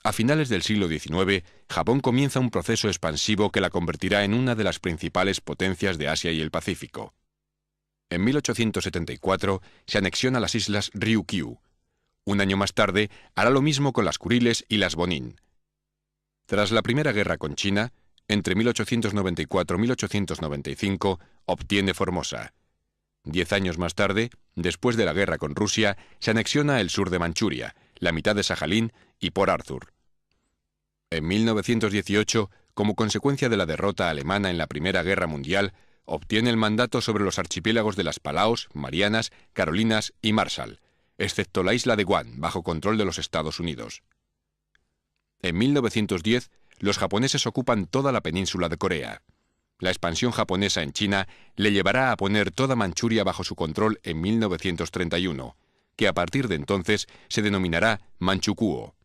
A finales del siglo XIX, Japón comienza un proceso expansivo que la convertirá en una de las principales potencias de Asia y el Pacífico. En 1874 se anexiona las islas Ryukyu. Un año más tarde hará lo mismo con las Kuriles y las Bonin. Tras la Primera Guerra con China, entre 1894 y 1895, obtiene Formosa. 10 años más tarde, después de la guerra con Rusia, se anexiona el sur de Manchuria, la mitad de Sajalín y Port Arthur. En 1918, como consecuencia de la derrota alemana en la Primera Guerra Mundial, obtiene el mandato sobre los archipiélagos de las Palaos, Marianas, Carolinas y Marshall, excepto la isla de Guam, bajo control de los Estados Unidos. En 1910, los japoneses ocupan toda la península de Corea. La expansión japonesa en China le llevará a poner toda Manchuria bajo su control en 1931, que a partir de entonces se denominará Manchukuo.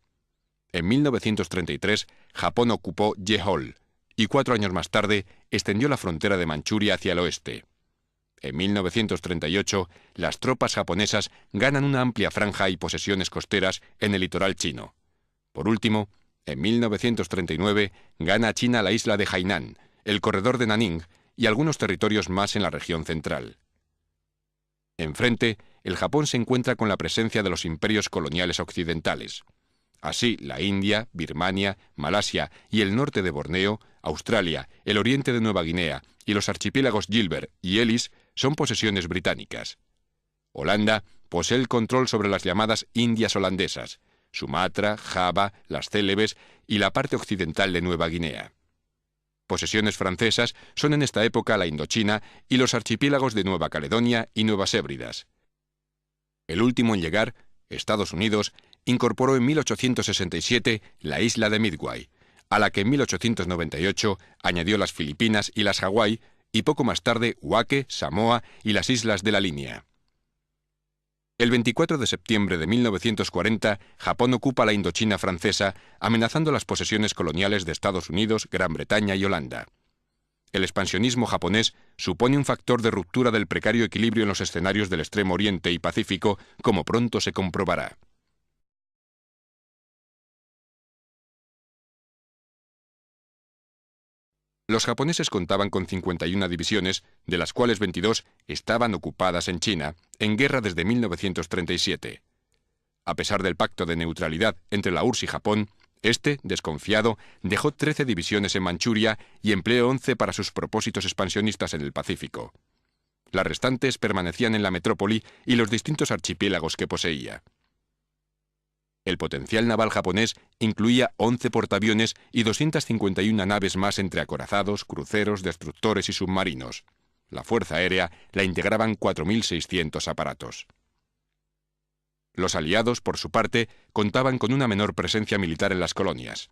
En 1933, Japón ocupó Jehol, y 4 años más tarde extendió la frontera de Manchuria hacia el oeste. En 1938, las tropas japonesas ganan una amplia franja y posesiones costeras en el litoral chino. Por último, en 1939, gana China la isla de Hainan, el corredor de Nanning y algunos territorios más en la región central. Enfrente, el Japón se encuentra con la presencia de los imperios coloniales occidentales. Así, la India, Birmania, Malasia y el norte de Borneo, Australia, el oriente de Nueva Guinea y los archipiélagos Gilbert y Ellice son posesiones británicas. Holanda posee el control sobre las llamadas Indias holandesas, Sumatra, Java, las Célebes y la parte occidental de Nueva Guinea. Posesiones francesas son en esta época la Indochina y los archipiélagos de Nueva Caledonia y Nuevas Hébridas. El último en llegar, Estados Unidos, incorporó en 1867 la isla de Midway, a la que en 1898 añadió las Filipinas y las Hawái, y poco más tarde Wake, Samoa y las islas de la Línea. El 24 de septiembre de 1940, Japón ocupa la Indochina francesa, amenazando las posesiones coloniales de Estados Unidos, Gran Bretaña y Holanda. El expansionismo japonés supone un factor de ruptura del precario equilibrio en los escenarios del Extremo Oriente y Pacífico, como pronto se comprobará. Los japoneses contaban con 51 divisiones, de las cuales 22 estaban ocupadas en China, en guerra desde 1937. A pesar del pacto de neutralidad entre la URSS y Japón, este, desconfiado, dejó 13 divisiones en Manchuria y empleó 11 para sus propósitos expansionistas en el Pacífico. Las restantes permanecían en la metrópoli y los distintos archipiélagos que poseía. El potencial naval japonés incluía 11 portaaviones y 251 naves más entre acorazados, cruceros, destructores y submarinos. La Fuerza Aérea la integraban 4.600 aparatos. Los aliados, por su parte, contaban con una menor presencia militar en las colonias.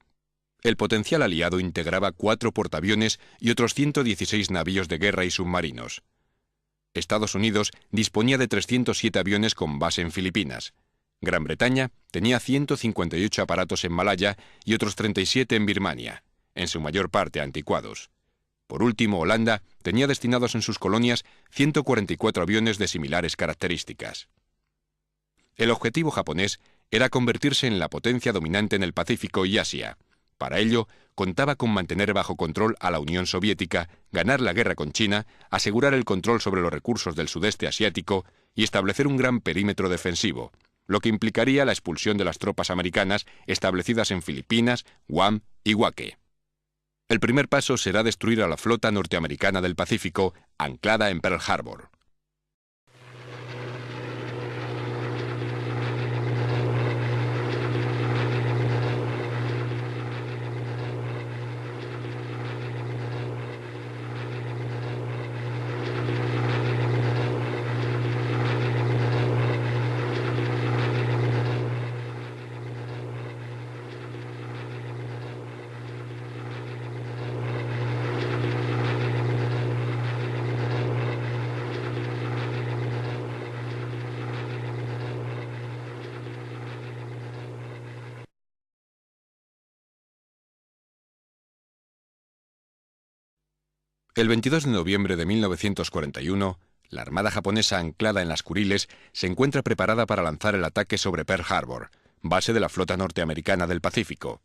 El potencial aliado integraba 4 portaaviones y otros 116 navíos de guerra y submarinos. Estados Unidos disponía de 307 aviones con base en Filipinas. Gran Bretaña tenía 158 aparatos en Malaya y otros 37 en Birmania, en su mayor parte anticuados. Por último, Holanda tenía destinados en sus colonias 144 aviones de similares características. El objetivo japonés era convertirse en la potencia dominante en el Pacífico y Asia. Para ello, contaba con mantener bajo control a la Unión Soviética, ganar la guerra con China, asegurar el control sobre los recursos del sudeste asiático y establecer un gran perímetro defensivo, lo que implicaría la expulsión de las tropas americanas establecidas en Filipinas, Guam y Wake. El primer paso será destruir a la flota norteamericana del Pacífico, anclada en Pearl Harbor. El 22 de noviembre de 1941, la armada japonesa anclada en las Kuriles se encuentra preparada para lanzar el ataque sobre Pearl Harbor, base de la flota norteamericana del Pacífico.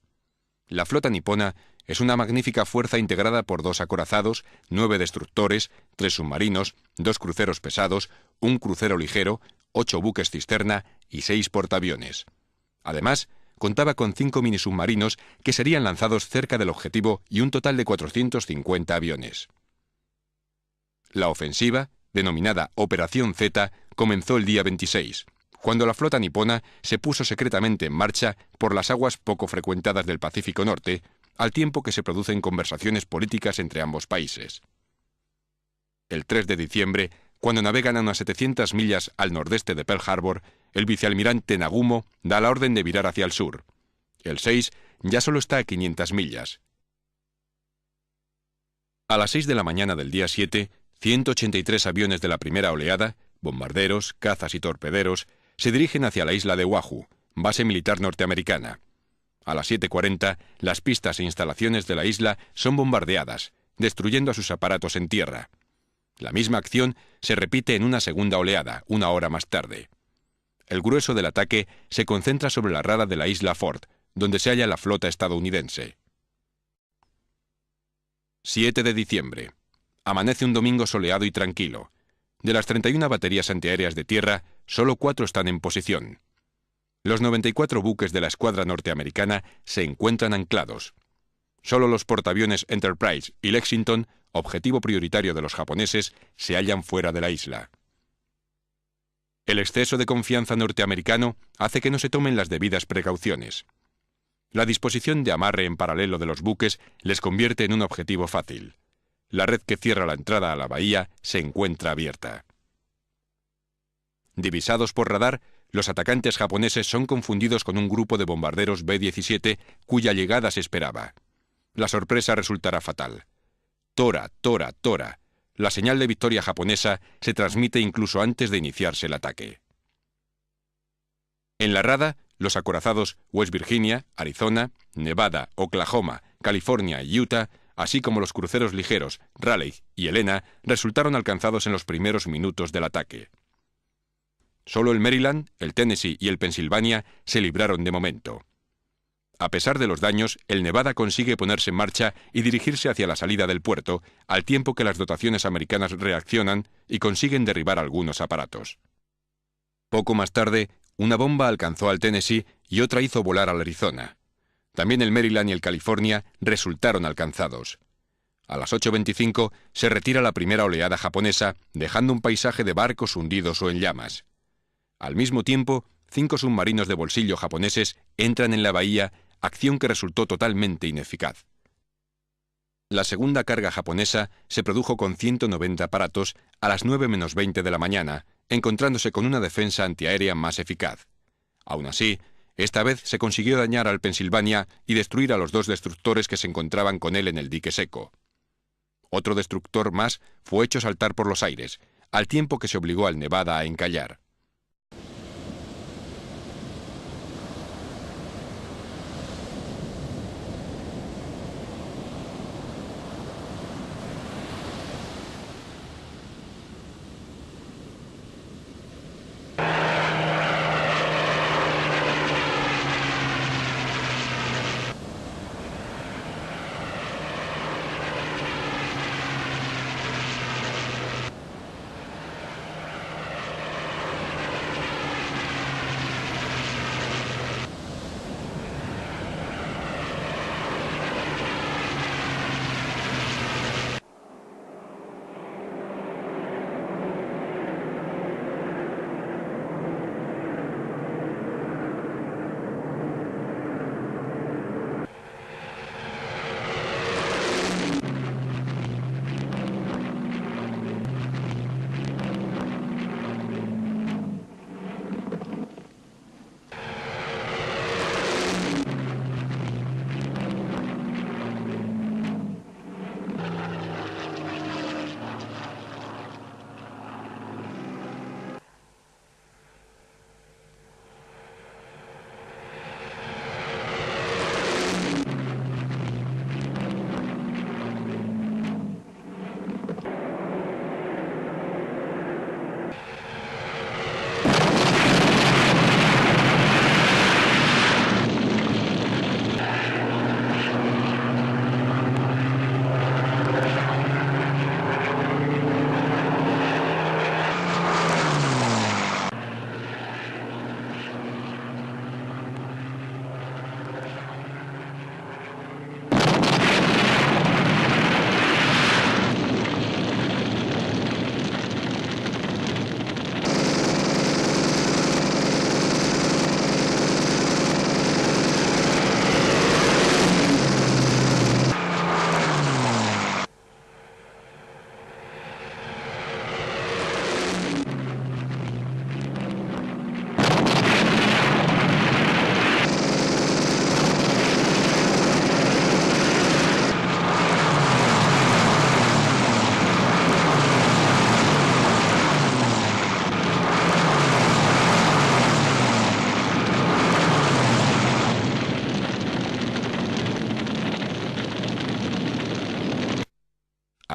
La flota nipona es una magnífica fuerza integrada por 2 acorazados, 9 destructores, 3 submarinos, 2 cruceros pesados, un crucero ligero, 8 buques cisterna y 6 portaaviones. Además, contaba con 5 minisubmarinos que serían lanzados cerca del objetivo y un total de 450 aviones. La ofensiva, denominada Operación Z, comenzó el día 26, cuando la flota nipona se puso secretamente en marcha por las aguas poco frecuentadas del Pacífico Norte, al tiempo que se producen conversaciones políticas entre ambos países. El 3 de diciembre, cuando navegan a unas 700 millas al nordeste de Pearl Harbor, el vicealmirante Nagumo da la orden de virar hacia el sur. El 6 ya solo está a 500 millas. A las 6 de la mañana del día 7, 183 aviones de la primera oleada, bombarderos, cazas y torpederos, se dirigen hacia la isla de Oahu, base militar norteamericana. A las 7:40, las pistas e instalaciones de la isla son bombardeadas, destruyendo a sus aparatos en tierra. La misma acción se repite en una segunda oleada, una hora más tarde. El grueso del ataque se concentra sobre la rada de la isla Ford, donde se halla la flota estadounidense. 7 de diciembre. Amanece un domingo soleado y tranquilo. De las 31 baterías antiaéreas de tierra, solo 4 están en posición. Los 94 buques de la escuadra norteamericana se encuentran anclados. Solo los portaaviones Enterprise y Lexington, objetivo prioritario de los japoneses, se hallan fuera de la isla. El exceso de confianza norteamericano hace que no se tomen las debidas precauciones. La disposición de amarre en paralelo de los buques les convierte en un objetivo fácil. La red que cierra la entrada a la bahía se encuentra abierta. Divisados por radar, los atacantes japoneses son confundidos con un grupo de bombarderos B-17 cuya llegada se esperaba. La sorpresa resultará fatal. Tora, tora, tora. La señal de victoria japonesa se transmite incluso antes de iniciarse el ataque. En la rada, los acorazados West Virginia, Arizona, Nevada, Oklahoma, California y Utah, así como los cruceros ligeros Raleigh y Helena, resultaron alcanzados en los primeros minutos del ataque. Solo el Maryland, el Tennessee y el Pennsylvania se libraron de momento. A pesar de los daños, el Nevada consigue ponerse en marcha y dirigirse hacia la salida del puerto, al tiempo que las dotaciones americanas reaccionan y consiguen derribar algunos aparatos. Poco más tarde, una bomba alcanzó al Tennessee y otra hizo volar al Arizona. También el Maryland y el California resultaron alcanzados. A las 8:25 se retira la primera oleada japonesa, dejando un paisaje de barcos hundidos o en llamas. Al mismo tiempo, 5 submarinos de bolsillo japoneses entran en la bahía, acción que resultó totalmente ineficaz. La segunda carga japonesa se produjo con 190 aparatos a las 9:20 de la mañana, encontrándose con una defensa antiaérea más eficaz. Aún así, esta vez se consiguió dañar al Pennsylvania y destruir a los 2 destructores que se encontraban con él en el dique seco. Otro destructor más fue hecho saltar por los aires, al tiempo que se obligó al Nevada a encallar.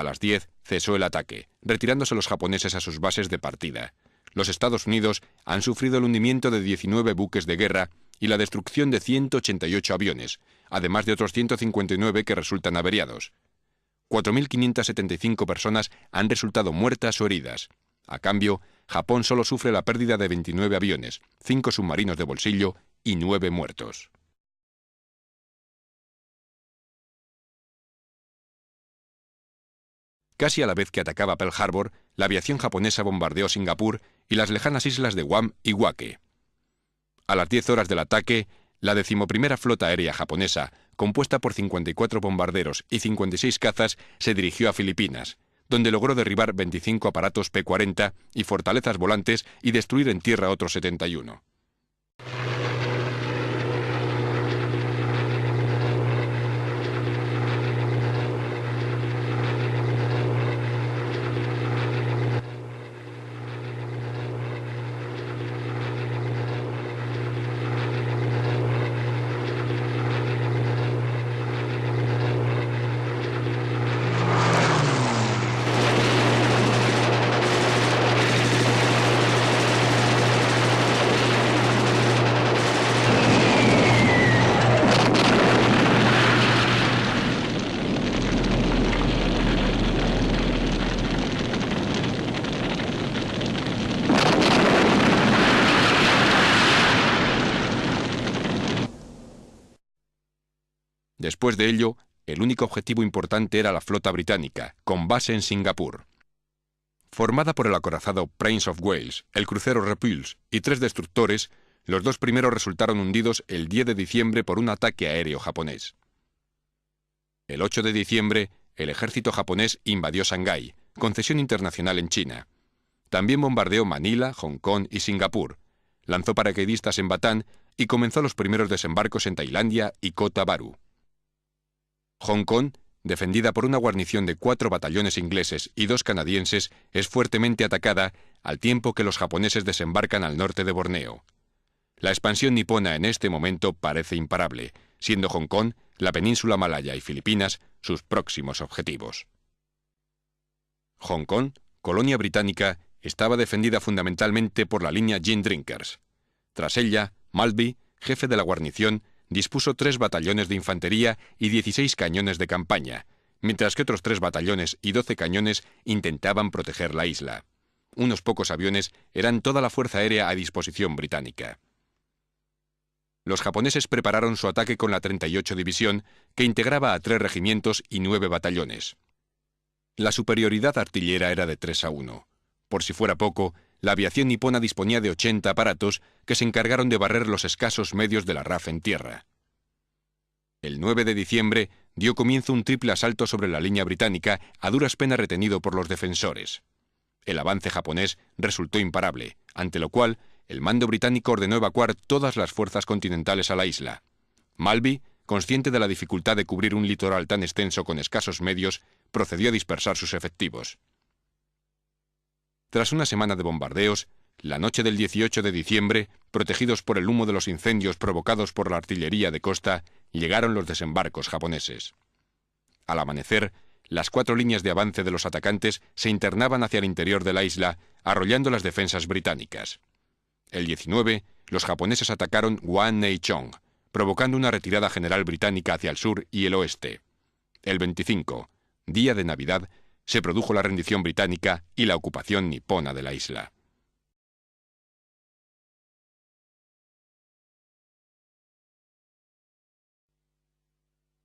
A las 10 cesó el ataque, retirándose los japoneses a sus bases de partida. Los Estados Unidos han sufrido el hundimiento de 19 buques de guerra y la destrucción de 188 aviones, además de otros 159 que resultan averiados. 4.575 personas han resultado muertas o heridas. A cambio, Japón solo sufre la pérdida de 29 aviones, 5 submarinos de bolsillo y 9 muertos. Casi a la vez que atacaba Pearl Harbor, la aviación japonesa bombardeó Singapur y las lejanas islas de Guam y Wake. A las 10 horas del ataque, la 11ª Flota Aérea Japonesa, compuesta por 54 bombarderos y 56 cazas, se dirigió a Filipinas, donde logró derribar 25 aparatos P-40 y fortalezas volantes y destruir en tierra otros 71. Después de ello, el único objetivo importante era la flota británica, con base en Singapur. Formada por el acorazado Prince of Wales, el crucero Repulse y 3 destructores, los 2 primeros resultaron hundidos el 10 de diciembre por un ataque aéreo japonés. El 8 de diciembre, el ejército japonés invadió Shanghái, concesión internacional en China. También bombardeó Manila, Hong Kong y Singapur, lanzó paracaidistas en Batán y comenzó los primeros desembarcos en Tailandia y Kota Bharu. Hong Kong, defendida por una guarnición de 4 batallones ingleses y 2 canadienses, es fuertemente atacada al tiempo que los japoneses desembarcan al norte de Borneo. La expansión nipona en este momento parece imparable, siendo Hong Kong, la península malaya y Filipinas sus próximos objetivos. Hong Kong, colonia británica, estaba defendida fundamentalmente por la línea Gin Drinkers. Tras ella, Maltby, jefe de la guarnición, dispuso 3 batallones de infantería y 16 cañones de campaña, mientras que otros 3 batallones y 12 cañones intentaban proteger la isla. Unos pocos aviones eran toda la fuerza aérea a disposición británica. Los japoneses prepararon su ataque con la 38 División, que integraba a 3 regimientos y 9 batallones. La superioridad artillera era de 3-1. Por si fuera poco, la aviación nipona disponía de 80 aparatos que se encargaron de barrer los escasos medios de la RAF en tierra. El 9 de diciembre dio comienzo un triple asalto sobre la línea británica, a duras penas retenido por los defensores. El avance japonés resultó imparable, ante lo cual el mando británico ordenó evacuar todas las fuerzas continentales a la isla. Maltby, consciente de la dificultad de cubrir un litoral tan extenso con escasos medios, procedió a dispersar sus efectivos. Tras una semana de bombardeos, la noche del 18 de diciembre, protegidos por el humo de los incendios provocados por la artillería de costa, llegaron los desembarcos japoneses. Al amanecer, las 4 líneas de avance de los atacantes se internaban hacia el interior de la isla, arrollando las defensas británicas. El 19, los japoneses atacaron Gwannei-chong, provocando una retirada general británica hacia el sur y el oeste. El 25, día de Navidad, se produjo la rendición británica y la ocupación nipona de la isla.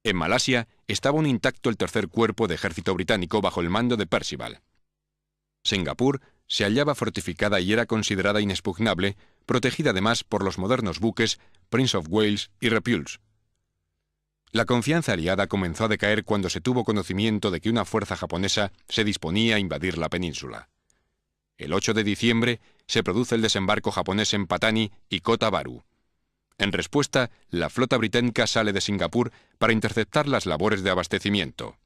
En Malasia estaba aún intacto el tercer cuerpo de ejército británico bajo el mando de Percival. Singapur se hallaba fortificada y era considerada inexpugnable, protegida además por los modernos buques Prince of Wales y Repulse. La confianza aliada comenzó a decaer cuando se tuvo conocimiento de que una fuerza japonesa se disponía a invadir la península. El 8 de diciembre se produce el desembarco japonés en Patani y Kota Bharu. En respuesta, la flota británica sale de Singapur para interceptar las labores de abastecimiento.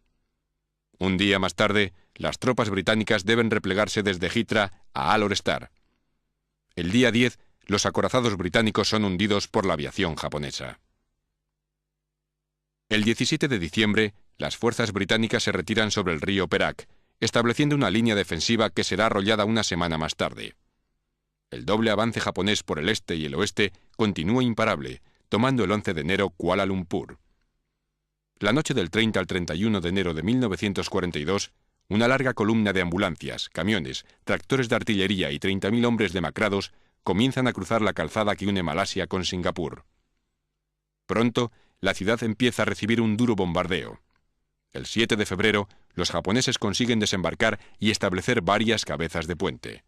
Un día más tarde, las tropas británicas deben replegarse desde Hitra a Al-Orestar. El día 10, los acorazados británicos son hundidos por la aviación japonesa. El 17 de diciembre, las fuerzas británicas se retiran sobre el río Perak, estableciendo una línea defensiva que será arrollada una semana más tarde. El doble avance japonés por el este y el oeste continúa imparable, tomando el 11 de enero Kuala Lumpur. La noche del 30 al 31 de enero de 1942, una larga columna de ambulancias, camiones, tractores de artillería y 30.000 hombres demacrados comienzan a cruzar la calzada que une Malasia con Singapur. Pronto, la ciudad empieza a recibir un duro bombardeo. El 7 de febrero, los japoneses consiguen desembarcar y establecer varias cabezas de puente.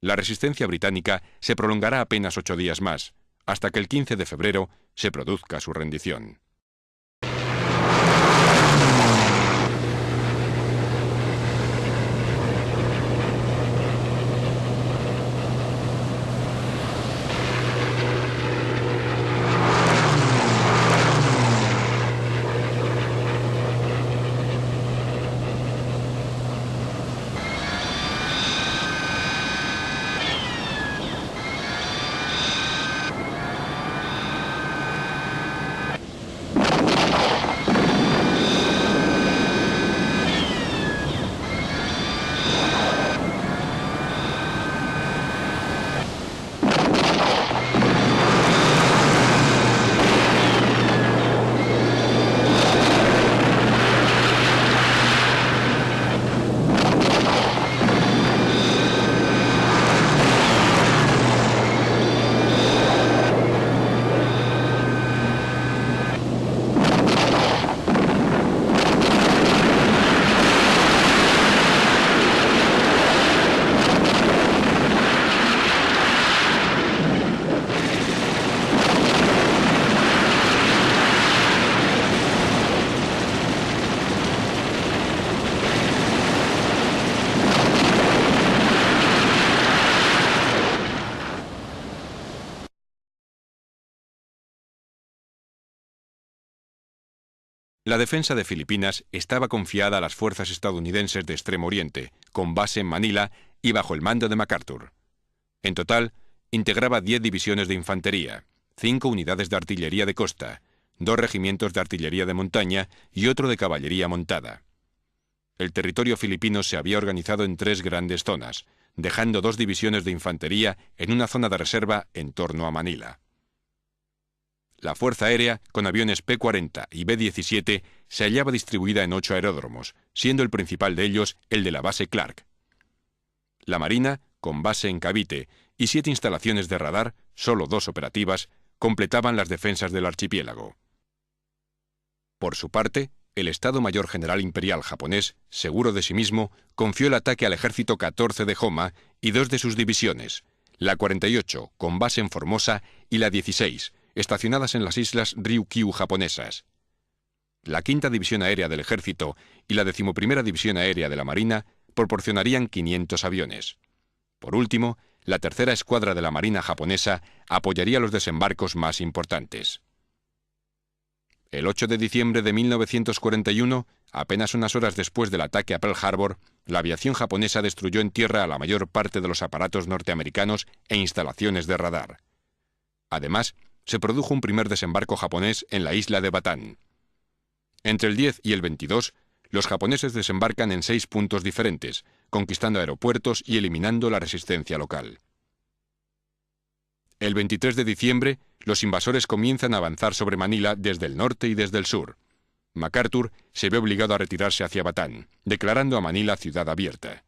La resistencia británica se prolongará apenas 8 días más, hasta que el 15 de febrero se produzca su rendición. La defensa de Filipinas estaba confiada a las fuerzas estadounidenses de Extremo Oriente, con base en Manila y bajo el mando de MacArthur. En total, integraba 10 divisiones de infantería, 5 unidades de artillería de costa, 2 regimientos de artillería de montaña y otro de caballería montada. El territorio filipino se había organizado en 3 grandes zonas, dejando 2 divisiones de infantería en una zona de reserva en torno a Manila. La Fuerza Aérea, con aviones P-40 y B-17, se hallaba distribuida en 8 aeródromos, siendo el principal de ellos el de la base Clark. La Marina, con base en Cavite y 7 instalaciones de radar, solo 2 operativas, completaban las defensas del archipiélago. Por su parte, el Estado Mayor General Imperial japonés, seguro de sí mismo, confió el ataque al ejército 14 de Homa y 2 de sus divisiones, la 48, con base en Formosa, y la 16, estacionadas en las islas Ryukyu japonesas. La 5ª División Aérea del Ejército y la 11ª División Aérea de la Marina proporcionarían 500 aviones. Por último, la 3ª Escuadra de la Marina japonesa apoyaría los desembarcos más importantes. El 8 de diciembre de 1941, apenas unas horas después del ataque a Pearl Harbor, la aviación japonesa destruyó en tierra a la mayor parte de los aparatos norteamericanos e instalaciones de radar. Además, se produjo un primer desembarco japonés en la isla de Batán. Entre el 10 y el 22, los japoneses desembarcan en 6 puntos diferentes, conquistando aeropuertos y eliminando la resistencia local. El 23 de diciembre, los invasores comienzan a avanzar sobre Manila desde el norte y desde el sur. MacArthur se ve obligado a retirarse hacia Batán, declarando a Manila ciudad abierta.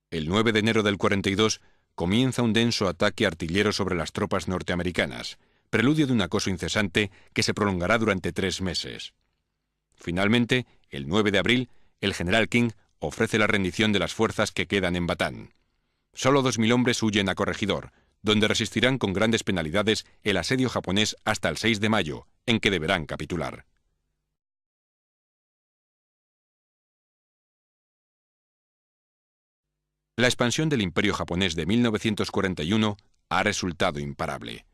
El 9 de enero del 42 comienza un denso ataque artillero sobre las tropas norteamericanas, preludio de un acoso incesante que se prolongará durante 3 meses. Finalmente, el 9 de abril, el general King ofrece la rendición de las fuerzas que quedan en Batán. Solo 2.000 hombres huyen a Corregidor, donde resistirán con grandes penalidades el asedio japonés hasta el 6 de mayo, en que deberán capitular. La expansión del Imperio japonés de 1941 ha resultado imparable.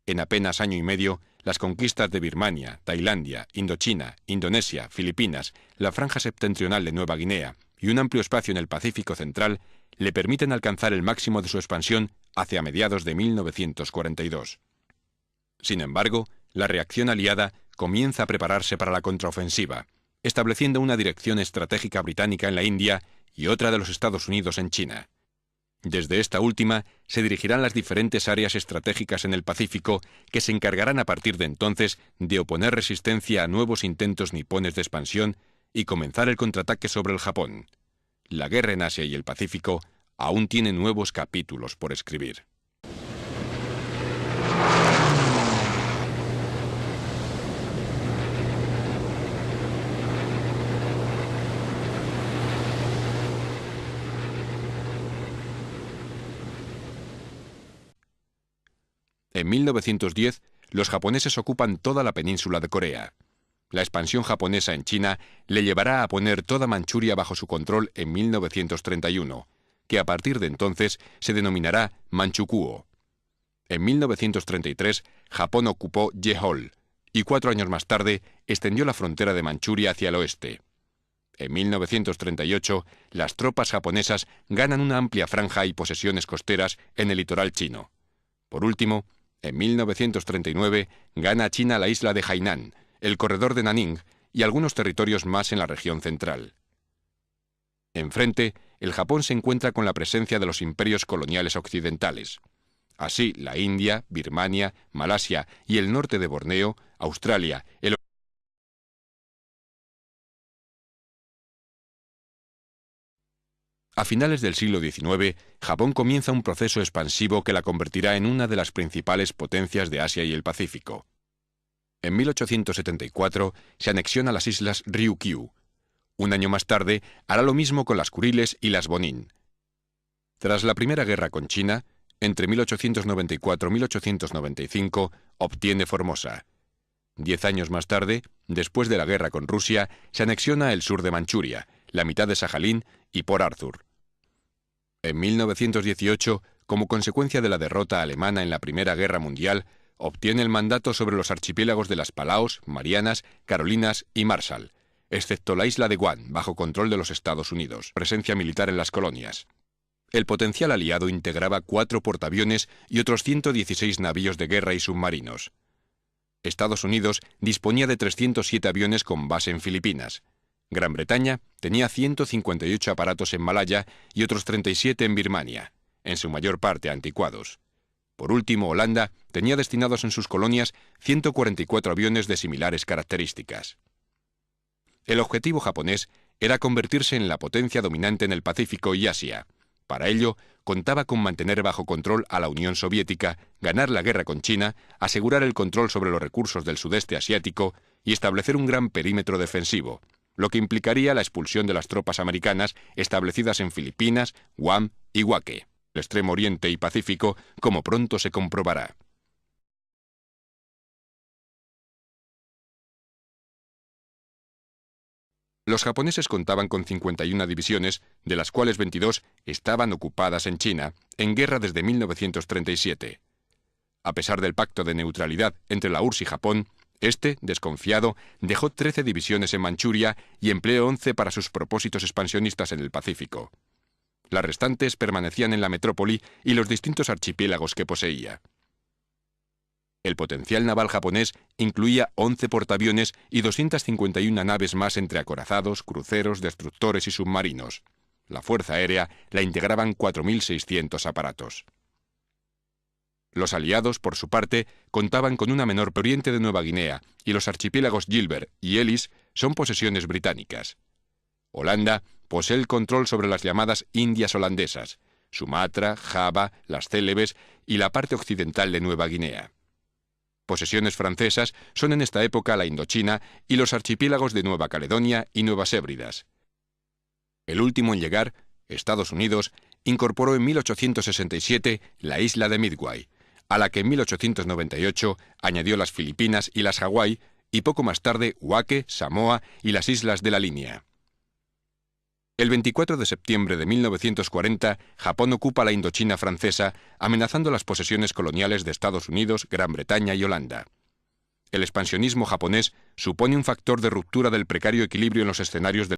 En apenas año y medio, las conquistas de Birmania, Tailandia, Indochina, Indonesia, Filipinas, la franja septentrional de Nueva Guinea y un amplio espacio en el Pacífico central le permiten alcanzar el máximo de su expansión hacia mediados de 1942. Sin embargo, la reacción aliada comienza a prepararse para la contraofensiva, estableciendo una dirección estratégica británica en la India y otra de los Estados Unidos en China. Desde esta última se dirigirán las diferentes áreas estratégicas en el Pacífico que se encargarán a partir de entonces de oponer resistencia a nuevos intentos nipones de expansión y comenzar el contraataque sobre el Japón. La guerra en Asia y el Pacífico aún tiene nuevos capítulos por escribir. En 1910, los japoneses ocupan toda la península de Corea. La expansión japonesa en China le llevará a poner toda Manchuria bajo su control en 1931, que a partir de entonces se denominará Manchukuo. En 1933, Japón ocupó Jehol y 4 años más tarde extendió la frontera de Manchuria hacia el oeste. En 1938, las tropas japonesas ganan una amplia franja y posesiones costeras en el litoral chino. Por último, en 1939 gana China la isla de Hainan, el corredor de Nanning y algunos territorios más en la región central. Enfrente, el Japón se encuentra con la presencia de los imperios coloniales occidentales. Así, la India, Birmania, Malasia y el norte de Borneo, Australia, A finales del siglo XIX, Japón comienza un proceso expansivo que la convertirá en una de las principales potencias de Asia y el Pacífico. En 1874 se anexiona las islas Ryukyu. Un año más tarde hará lo mismo con las Kuriles y las Bonin. Tras la Primera Guerra con China, entre 1894 y 1895, obtiene Formosa. 10 años más tarde, después de la guerra con Rusia, se anexiona el sur de Manchuria, la mitad de Sajalín y Port Arthur. En 1918, como consecuencia de la derrota alemana en la Primera Guerra Mundial, obtiene el mandato sobre los archipiélagos de las Palaos, Marianas, Carolinas y Marshall, excepto la isla de Guam, bajo control de los Estados Unidos, presencia militar en las colonias. El potencial aliado integraba 4 portaaviones y otros 116 navíos de guerra y submarinos. Estados Unidos disponía de 307 aviones con base en Filipinas. Gran Bretaña tenía 158 aparatos en Malaya y otros 37 en Birmania, en su mayor parte anticuados. Por último, Holanda tenía destinados en sus colonias 144 aviones de similares características. El objetivo japonés era convertirse en la potencia dominante en el Pacífico y Asia. Para ello, contaba con mantener bajo control a la Unión Soviética, ganar la guerra con China, asegurar el control sobre los recursos del sudeste asiático y establecer un gran perímetro defensivo, lo que implicaría la expulsión de las tropas americanas establecidas en Filipinas, Guam y Wake, el Extremo Oriente y Pacífico, como pronto se comprobará. Los japoneses contaban con 51 divisiones, de las cuales 22 estaban ocupadas en China, en guerra desde 1937. A pesar del pacto de neutralidad entre la URSS y Japón, este, desconfiado, dejó 13 divisiones en Manchuria y empleó 11 para sus propósitos expansionistas en el Pacífico. Las restantes permanecían en la metrópoli y los distintos archipiélagos que poseía. El potencial naval japonés incluía 11 portaaviones y 251 naves más entre acorazados, cruceros, destructores y submarinos. La Fuerza Aérea la integraban 4.600 aparatos. Los aliados, por su parte, contaban con una menor Oriente de Nueva Guinea y los archipiélagos Gilbert y Ellis son posesiones británicas. Holanda posee el control sobre las llamadas Indias holandesas, Sumatra, Java, las Célebes y la parte occidental de Nueva Guinea. Posesiones francesas son en esta época la Indochina y los archipiélagos de Nueva Caledonia y Nuevas Hébridas. El último en llegar, Estados Unidos, incorporó en 1867 la isla de Midway, a la que en 1898 añadió las Filipinas y las Hawái, y poco más tarde Wake, Samoa y las islas de la Línea. El 24 de septiembre de 1940, Japón ocupa la Indochina francesa, amenazando las posesiones coloniales de Estados Unidos, Gran Bretaña y Holanda. El expansionismo japonés supone un factor de ruptura del precario equilibrio en los escenarios de